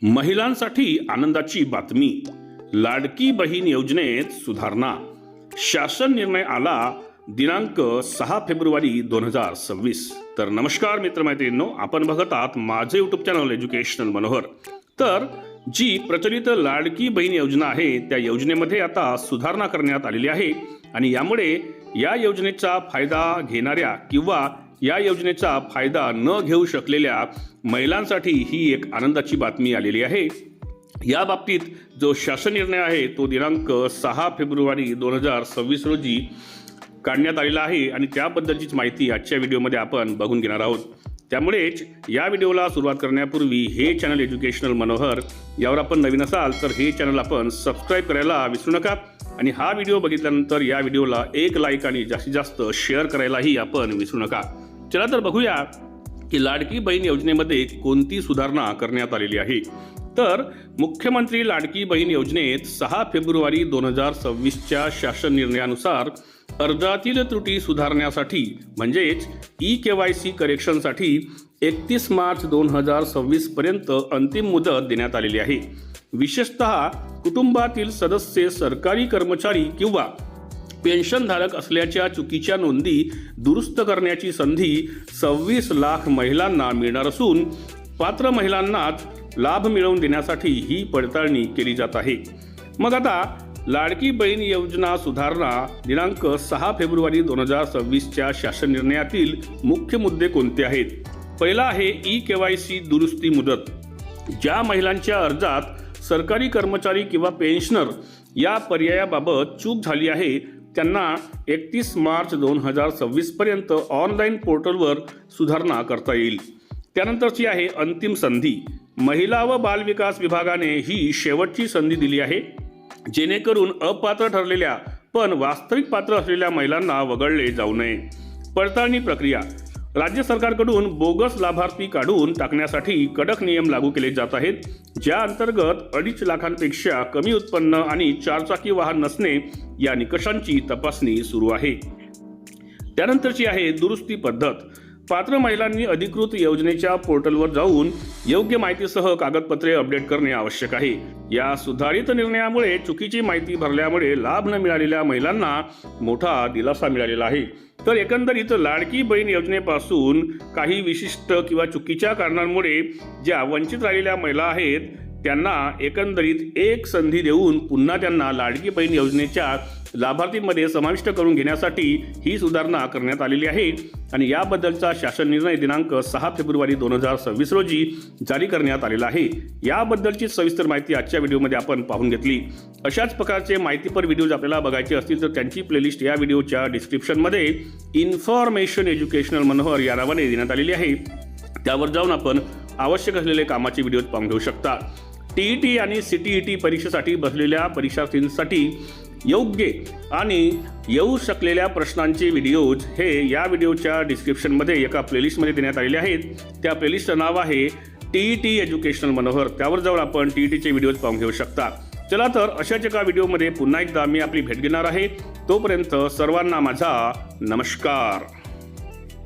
महिलांसाठी आनंदाची बातमी. लाडकी बहीण योजनेत सुधारणा. शासन निर्णय आला दिनांक 6 फेब्रुवारी 2026. तर नमस्कार मित्रमैत्रिणींनो, आपण बघत आहात माझे यूट्यूब चॅनल एज्युकेशनल मनोहर. तर जी प्रचलित लाडकी बहीण योजना आहे त्या योजनेमध्ये आता सुधारणा करण्यात आलेली आहे आणि यामुळे या योजनेचा फायदा घेणाऱ्या किंवा या योजनेचा फायदा न घेऊ शकलेल्या महिलांसाठी ही एक आनंदाची बातमी आलेली आहे. या बाबतीत जो शासन निर्णय आहे तो दिनांक 6 फेब्रुवारी 2026 रोजी काढण्यात आलेला आहे आणि त्याबद्दलचीच माहिती आजच्या व्हिडिओमध्ये आपण बघून घेणार आहोत. त्यामुळेच या व्हिडिओला सुरुवात करण्यापूर्वी हे चॅनल एज्युकेशनल मनोहर यावर आपण नवीन असाल तर हे चॅनल आपण सबस्क्राईब करायला विसरू नका आणि हा व्हिडिओ बघितल्यानंतर या व्हिडिओला एक लाईक आणि जास्तीत जास्त शेअर करायलाही आपण विसरू नका. चला तर बघूया की लाडकी बहीण योजनेमध्ये कोणती सुधारणा करण्यात आलेली आहे. तर मुख्यमंत्री लाडकी बहीण योजनेत 6 फेब्रुवारी 2026च्या शासन निर्णयानुसार अर्जातील त्रुटी सुधारण्यासाठी म्हणजेच ई-KYC करेक्शनसाठी 31 मार्च 2026 पर्यंत अंतिम मुदत देण्यात आलेली आहे. विशेषतः कुटुंबातील सदस्य सरकारी कर्मचारी किंवा पेन्शनधारक असल्याच्या चुकीच्या नोंदी दुरुस्त करण्याची संधी 26 लाख महिलांना मिळणार असून पात्र महिलांनाच लाभ मिळवून देण्यासाठी ही पडताळणी केली जात आहे. मग आता लाडकी बहीण योजना सुधारणा दिनांक 6 फेब्रुवारी 2026च्या शासन निर्णयातील मुख्य मुद्दे कोणते आहेत. पहिला आहे ई-KYC दुरुस्ती मुदत. ज्या महिलांच्या अर्जात सरकारी कर्मचारी किंवा पेन्शनर या पर्यायाबाबत चूक झाली आहे त्यांना 31 मार्च 2026 पर्यंत ऑनलाईन पोर्टलवर सुधारणा करता येईल. त्यानंतरची आहे अंतिम संधी. महिला व बालविकास विभागाने ही शेवटची संधी दिली आहे जेणेकरून अपात्र ठरलेल्या पण वास्तविक पात्र असलेल्या महिलांना वगळले जाऊ नये. पडताळणी प्रक्रिया. राज्य सरकारकडून बोगस लाभार्थी काढून टाकण्यासाठी कडक नियम लागू केले जात आहेत, ज्या अंतर्गत 2.5 लाखांपेक्षा कमी उत्पन्न आणि 4 चाकी वाहन नसणे या निकषांची तपासणी सुरू आहे. त्यानंतरची आहे दुरुस्ती पद्धत. पात्र महिलांनी अधिकृत योजनेच्या पोर्टलवर जाऊन योग्य माहितीसह कागदपत्रे अपडेट करणे आवश्यक आहे. या सुधारित निर्णयामुळे चुकीची माहिती भरल्यामुळे लाभ न मिळालेल्या महिलांना मोठा दिलासा मिळालेला आहे. तर एकंदरीत लाडकी बहीण योजनेपासून काही विशिष्ट किंवा चुकीच्या कारणांमुळे ज्या वंचित राहिलेल्या महिला आहेत त्यांना एकंदरीत एक संधी देऊन पुन्हा त्यांना लाडकी बहीण योजनेच्या लाभार्थींमध्ये समाविष्ट करून घेण्यासाठी ही सुधारणा करण्यात आलेली आहे आणि याबद्दलचा शासन निर्णय दिनांक 6 फेब्रुवारी 2026 रोजी जारी करण्यात आलेला आहे. याबद्दलची सविस्तर माहिती आजच्या व्हिडिओमध्ये आपण पाहून घेतली. अशाच प्रकारचे माहितीपर व्हिडिओज आपल्याला बघायचे असतील तर त्यांची प्लेलिस्ट या व्हिडिओच्या डिस्क्रिप्शनमध्ये इन्फॉर्मेशन एज्युकेशनल मनोहर या नावाने देण्यात आलेली आहे. त्यावर जाऊन आपण आवश्यक असलेले कामाचे व्हिडिओज पाहून घेऊ शकता. TET आणि CTET परीक्षेसाठी बसलेल्या परीक्षार्थींसाठी योग्य आणि येऊ शकलेल्या प्रश्नांचे व्हिडिओज हे या व्हिडिओच्या डिस्क्रिप्शनमध्ये एका प्लेलिस्टमध्ये देण्यात आलेले आहेत. त्या प्लेलिस्टचं नाव आहे TET एज्युकेशनल मनोहर. त्यावर जाऊन आपण TETचे व्हिडिओज पाहून घेऊ शकता. चला तर अशाच एका व्हिडिओमध्ये पुन्हा एकदा मी आपली भेट घेणार आहे. तोपर्यंत सर्वांना माझा नमस्कार.